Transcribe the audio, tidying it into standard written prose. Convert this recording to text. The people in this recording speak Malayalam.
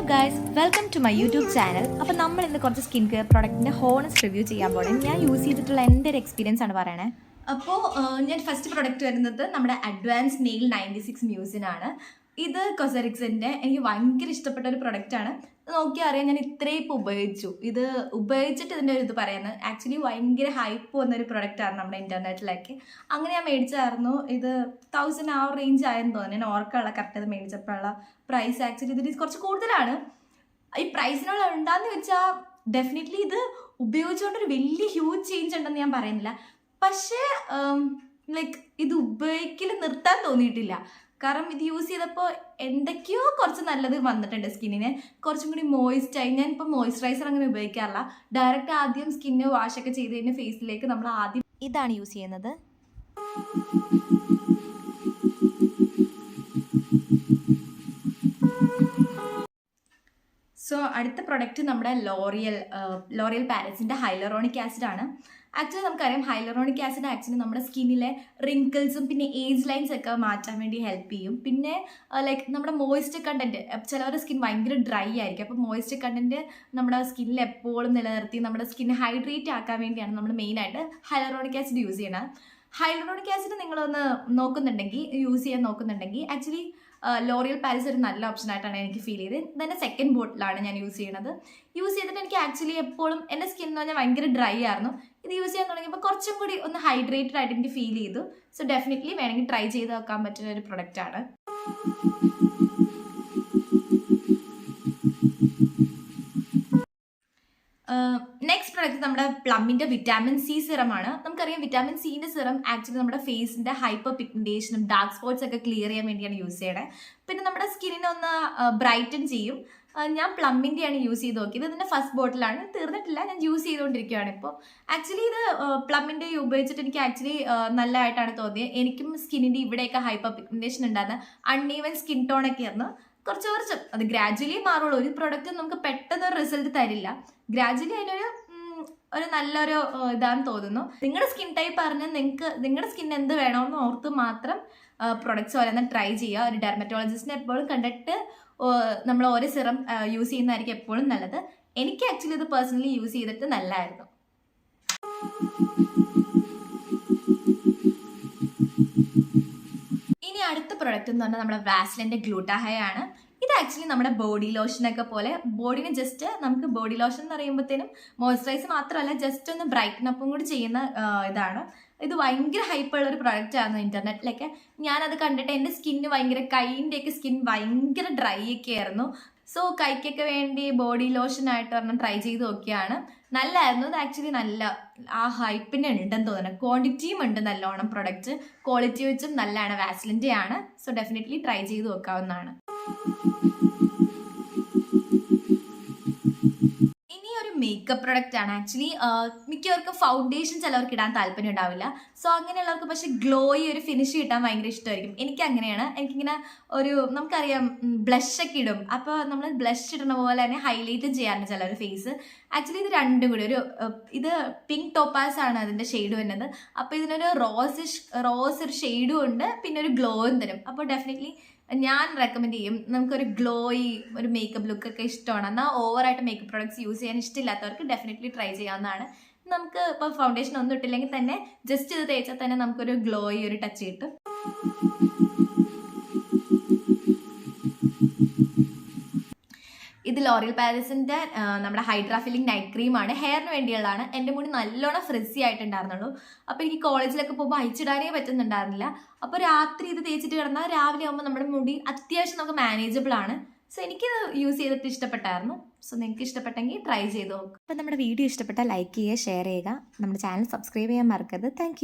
Guys, welcome to my YouTube channel. അപ്പോൾ നമ്മൾ ഇന്ന് കുറച്ച് സ്കിൻ കെയർ പ്രോഡക്റ്റിൻ്റെ ഹോണസ്റ്റ് റിവ്യൂ ചെയ്യാൻ പോകണം. ഞാൻ യൂസ് ചെയ്തിട്ടുള്ള എൻ്റെ ഒരു എക്സ്പീരിയൻസ് ആണ് പറയണേ. അപ്പോൾ ഞാൻ ഫസ്റ്റ് പ്രൊഡക്റ്റ് വരുന്നത് നമ്മുടെ അഡ്വാൻസ് നെയിൽ 96 മ്യൂസിനാണ്. ഇത് കൊസറിക്സിൻ്റെ എനിക്ക് ഭയങ്കര ഇഷ്ടപ്പെട്ട ഒരു പ്രൊഡക്റ്റാണ്. നോക്കിയാൽ അറിയാം, ഞാൻ ഇത്രയും ഇപ്പോൾ ഇത് ഉപയോഗിച്ചിട്ട് ഇതിൻ്റെ ഒരു ഇത് പറയുന്നത് ആക്ച്വലി ഭയങ്കര ഹൈപ്പ് വന്നൊരു പ്രൊഡക്റ്റാണ് നമ്മുടെ ഇൻ്റർനെറ്റിലേക്ക്. അങ്ങനെ ഞാൻ മേടിച്ചായിരുന്നു. ഇത് 1000 ആ റേഞ്ച് ആയെന്ന് തോന്നുന്നു. ഞാൻ ഓർക്കുള്ള കറക്റ്റ് ഇത് മേടിച്ചപ്പോഴുള്ള പ്രൈസ് ആക്ച്വലി ഇതിന് കുറച്ച് കൂടുതലാണ്. ഈ പ്രൈസിനുള്ള ഉണ്ടാന്ന് വെച്ചാൽ ഡെഫിനറ്റ്ലി ഇത് ഉപയോഗിച്ചുകൊണ്ടൊരു വലിയ ഹ്യൂജ് ചേഞ്ച് ഉണ്ടെന്ന് ഞാൻ പറയുന്നില്ല. പക്ഷേ ലൈക്ക് ഇത് ഉപയോഗിക്കൽ നിർത്താൻ തോന്നിയിട്ടില്ല. കാരണം ഇത് യൂസ് ചെയ്തപ്പോൾ എന്തൊക്കെയോ കുറച്ച് നല്ലത് വന്നിട്ടുണ്ട് സ്കിന്നിന്. കുറച്ചും കൂടി മോയിസ്റ്റായി. ഞാൻ ഇപ്പോൾ മോയ്സ്ചറൈസർ അങ്ങനെ ഉപയോഗിക്കാറില്ല. ഡയറക്റ്റ് ആദ്യം സ്കിന്ന് വാഷൊക്കെ ചെയ്ത് കഴിഞ്ഞ് ഫേസിലേക്ക് നമ്മൾ ആദ്യം ഇതാണ് യൂസ് ചെയ്യുന്നത്. സോ അടുത്ത പ്രൊഡക്റ്റ് നമ്മുടെ ലോറിയൽ പാരസിൻ്റെ ഹൈലറോണിക് ആസിഡ് ആണ്. ആക്ച്വലി നമുക്കറിയാം, ഹൈലറോണിക് ആസിഡ് ആക്ച്വലി നമ്മുടെ സ്കിന്നിലെ റിങ്കിൾസും പിന്നെ ഏജ് ലൈൻസ് ഒക്കെ മാറ്റാൻ വേണ്ടി ഹെൽപ്പ് ചെയ്യും. പിന്നെ ലൈക്ക് നമ്മുടെ മോയ്സ്ചർ കണ്ടന്റ്, ചിലവരുടെ സ്കിൻ ഭയങ്കര ഡ്രൈ ആയിരിക്കും. അപ്പോൾ മോയ്സ്ചർ കണ്ടന്റ് നമ്മുടെ സ്കിന്നിൽ എപ്പോഴും നിലനിർത്തി നമ്മുടെ സ്കിൻ ഹൈഡ്രേറ്റ് ആക്കാൻ വേണ്ടിയാണ് നമ്മൾ മെയിനായിട്ട് ഹൈലറോണിക് ആസിഡ് യൂസ് ചെയ്യണത്. ഹൈലറോണിക് ആസിഡ് നിങ്ങളൊന്ന് യൂസ് ചെയ്യാൻ നോക്കുന്നുണ്ടെങ്കിൽ ആക്ച്വലി ലോറിയൽ പാരിസ് ഒരു നല്ല ഓപ്ഷൻ ആയിട്ടാണ് എനിക്ക് ഫീൽ ചെയ്തത്. ഇതെന്നെ സെക്കൻഡ് ബോട്ടിലാണ് ഞാൻ യൂസ് ചെയ്യണത്. യൂസ് ചെയ്തിട്ട് എനിക്ക് ആക്ച്വലി എപ്പോഴും എൻ്റെ സ്കിൻ എന്ന് പറഞ്ഞാൽ ഭയങ്കര ഡ്രൈ ആയിരുന്നു. ഇത് യൂസ് ചെയ്യാൻ തുടങ്ങിയപ്പോൾ കുറച്ചും കൂടി ഒന്ന് ഹൈഡ്രേറ്റഡ് ആയിട്ട് എനിക്ക് ഫീൽ ചെയ്തു. സോ ഡെഫിനറ്റ്ലി വേണമെങ്കിൽ ട്രൈ ചെയ്ത് നോക്കാൻ പറ്റുന്ന ഒരു പ്രൊഡക്റ്റാണ്. നെക്സ്റ്റ് പ്രൊഡക്റ്റ് നമ്മുടെ പ്ലമ്മിൻ്റെ വിറ്റാമിൻ സി സിറമാണ്. നമുക്കറിയാം, വിറ്റാമിൻ സിൻ്റെ സിറം ആക്ച്വലി നമ്മുടെ ഫേസിൻ്റെ ഹൈപ്പർ പിഗ്മെന്റേഷനും ഡാർക്ക് സ്പോട്ട്സ് ഒക്കെ ക്ലിയർ ചെയ്യാൻ വേണ്ടിയാണ് യൂസ് ചെയ്യണത്. പിന്നെ നമ്മുടെ സ്കിന്നിനെ ഒന്ന് ബ്രൈറ്റൻ ചെയ്യും. ഞാൻ പ്ലമ്മിൻ്റെയാണ് യൂസ് ചെയ്ത് നോക്കിയത്. ഇതിൻ്റെ ഫസ്റ്റ് ബോട്ടിലാണ്, തീർന്നിട്ടില്ല, ഞാൻ യൂസ് ചെയ്തുകൊണ്ടിരിക്കുകയാണ് ഇപ്പോൾ. ആക്ച്വലി ഇത് പ്ലമ്മിൻ്റെ ഉപയോഗിച്ചിട്ട് എനിക്ക് ആക്ച്വലി നല്ലതായിട്ടാണ് തോന്നിയത്. എനിക്കും സ്കിന്നിൻ്റെ ഇവിടെയൊക്കെ ഹൈപ്പർ പിഗ്മെന്റേഷൻ ഉണ്ടായിരുന്ന അൺഈവൻ സ്കിൻ ടോണൊക്കെ ആയിരുന്നു. കുറച്ച് അത് ഗ്രാജുവലി മാറുള്ളൂ. ഒരു പ്രൊഡക്റ്റ് നമുക്ക് പെട്ടെന്ന് ഒരു റിസൾട്ട് തരില്ല. ഗ്രാജുവലി അതിനൊരു നല്ലൊരു ഇതാന്ന് തോന്നുന്നു. നിങ്ങളുടെ സ്കിൻ ടൈപ്പ് പറഞ്ഞാൽ നിങ്ങളുടെ സ്കിൻ എന്ത് വേണമെന്ന് ഓർത്ത് മാത്രം പ്രൊഡക്ട്സ് ഓരോന്ന് ട്രൈ ചെയ്യുക. ഒരു ഡെർമറ്റോളജിസ്റ്റിനെ എപ്പോഴും കണ്ടിട്ട് നമ്മൾ ഓരോ സിറം യൂസ് ചെയ്യുന്നതായിരിക്കും എപ്പോഴും നല്ലത്. എനിക്ക് ആക്ച്വലി ഇത് പേഴ്സണലി യൂസ് ചെയ്തിട്ട് നല്ലതായിരുന്നു. ഇനി അടുത്ത പ്രൊഡക്റ്റ് എന്ന് പറഞ്ഞാൽ നമ്മുടെ വാസ്ലിൻ്റെ ഗ്ലൂട്ടാഹൈ ആണ്. ഇത് ആക്ച്വലി നമ്മുടെ ബോഡി ലോഷനൊക്കെ പോലെ ബോഡിന് ജസ്റ്റ് നമുക്ക് ബോഡി ലോഷൻ എന്ന് പറയുമ്പോഴത്തേനും മോയ്സ്ചറൈസ് മാത്രമല്ല, ജസ്റ്റ് ഒന്ന് ബ്രൈറ്റൻ അപ്പും കൂടി ചെയ്യുന്ന ഇതാണ്. ഇത് ഭയങ്കര ഹൈപ്പുള്ള ഒരു പ്രൊഡക്റ്റ് ആണ് ഇൻ്റർനെറ്റിലൊക്കെ. ഞാനത് കണ്ടിട്ട് എൻ്റെ സ്കിന്ന് കൈൻ്റെയൊക്കെ സ്കിൻ ഭയങ്കര ഡ്രൈ ഒക്കെ ആയിരുന്നു. സോ കൈക്കൊക്കെ വേണ്ടി ബോഡി ലോഷനായിട്ട് ഒരെണ്ണം ട്രൈ ചെയ്ത് നോക്കിയാണ്. നല്ലതായിരുന്നു. ഇത് ആക്ച്വലി നല്ല ആ ഹൈപ്പിന് ഉണ്ടെന്ന് തോന്നുന്നു. ക്വാണ്ടിറ്റിയും ഉണ്ട് നല്ലോണം. പ്രൊഡക്റ്റ് ക്വാളിറ്റി വെച്ചും നല്ലതാണ്. വാസ്ലിൻ്റെ ആണ്. സോ ഡെഫിനറ്റ്ലി ട്രൈ ചെയ്ത് നോക്കാവുന്നതാണ്. ഇനി ഒരു മേക്കപ്പ് പ്രൊഡക്റ്റ് ആണ്. ആക്ച്വലി മിക്കവർക്കും ഫൗണ്ടേഷൻ ചിലവർക്ക് ഇടാൻ താല്പര്യം ഉണ്ടാവില്ല. സോ അങ്ങനെയുള്ളവർക്ക് പക്ഷെ ഗ്ലോയി ഒരു ഫിനിഷ് കിട്ടാൻ ഭയങ്കര ഇഷ്ടമായിരിക്കും. എനിക്ക് അങ്ങനെയാണ്. എനിക്കിങ്ങനെ നമുക്കറിയാം, ബ്ലഷ് ഒക്കെ ഇടും. അപ്പോൾ നമ്മൾ ബ്ലഷ് ഇടുന്ന പോലെ തന്നെ ഹൈലൈറ്റും ചെയ്യാറുണ്ട് ചിലർ ഫേസ്. ആക്ച്വലി ഇത് രണ്ടും കൂടി ഇത് പിങ്ക് ടോപ്പാസ് ആണ് അതിൻ്റെ ഷെയ്ഡ് വരുന്നത്. അപ്പോൾ ഇതിനൊരു റോസ് ഒരു ഷെയ്ഡും ഉണ്ട്, പിന്നെ ഒരു ഗ്ലോയും തരും. അപ്പോൾ ഡെഫിനറ്റ്ലി ഞാൻ റെക്കമെൻഡ് ചെയ്യും. നമുക്കൊരു ഗ്ലോയി ഒരു മേക്കപ്പ് ലുക്കൊക്കെ ഇഷ്ടമാണ്. എന്നാൽ ഓവറായിട്ട് മേക്കപ്പ് പ്രോഡക്ട്സ് യൂസ് ചെയ്യാൻ ഇഷ്ടമില്ലാത്തവർക്ക് ഡെഫിനറ്റ്ലി ട്രൈ ചെയ്യാവുന്നതാണ്. നമുക്ക് ഇപ്പോൾ ഫൗണ്ടേഷൻ ഒന്നും ഇട്ടില്ലെങ്കിൽ തന്നെ ജസ്റ്റ് ഇത് തേച്ചാൽ തന്നെ നമുക്കൊരു ഗ്ലോയി ഒരു ടച്ച് കിട്ടും. ഇത് ലോറിയൽ പാരിസിൻ്റെ നമ്മുടെ ഹൈഡ്രാ ഫില്ലിംഗ് നൈറ്റ് ക്രീമാണ്. ഹെയറിന് വേണ്ടിയുള്ളതാണ്. എൻ്റെ മുടി നല്ലോണം ഫ്രിസി ആയിട്ടുണ്ടായിരുന്നുള്ളൂ. അപ്പോൾ എനിക്ക് കോളേജിലൊക്കെ പോകുമ്പോൾ അയച്ചിടാനേ പറ്റുന്നുണ്ടായിരുന്നില്ല. അപ്പോൾ രാത്രി ഇത് തേച്ചിട്ട് കിടന്നാൽ രാവിലെ ആകുമ്പോൾ നമ്മുടെ മുടി അത്യാവശ്യം നമുക്ക് മാനേജബിൾ ആണ്. സോ എനിക്കിത് യൂസ് ചെയ്തിട്ട് ഇഷ്ടപ്പെട്ടായിരുന്നു. സോ നിങ്ങൾക്ക് ഇഷ്ടപ്പെട്ടെങ്കിൽ ട്രൈ ചെയ്ത് നോക്കും. അപ്പോൾ നമ്മുടെ വീഡിയോ ഇഷ്ടപ്പെട്ടാൽ ലൈക്ക് ചെയ്യുക, ഷെയർ ചെയ്യുക. നമ്മുടെ ചാനൽ സബ്സ്ക്രൈബ് ചെയ്യാൻ മറക്കരുത്. താങ്ക്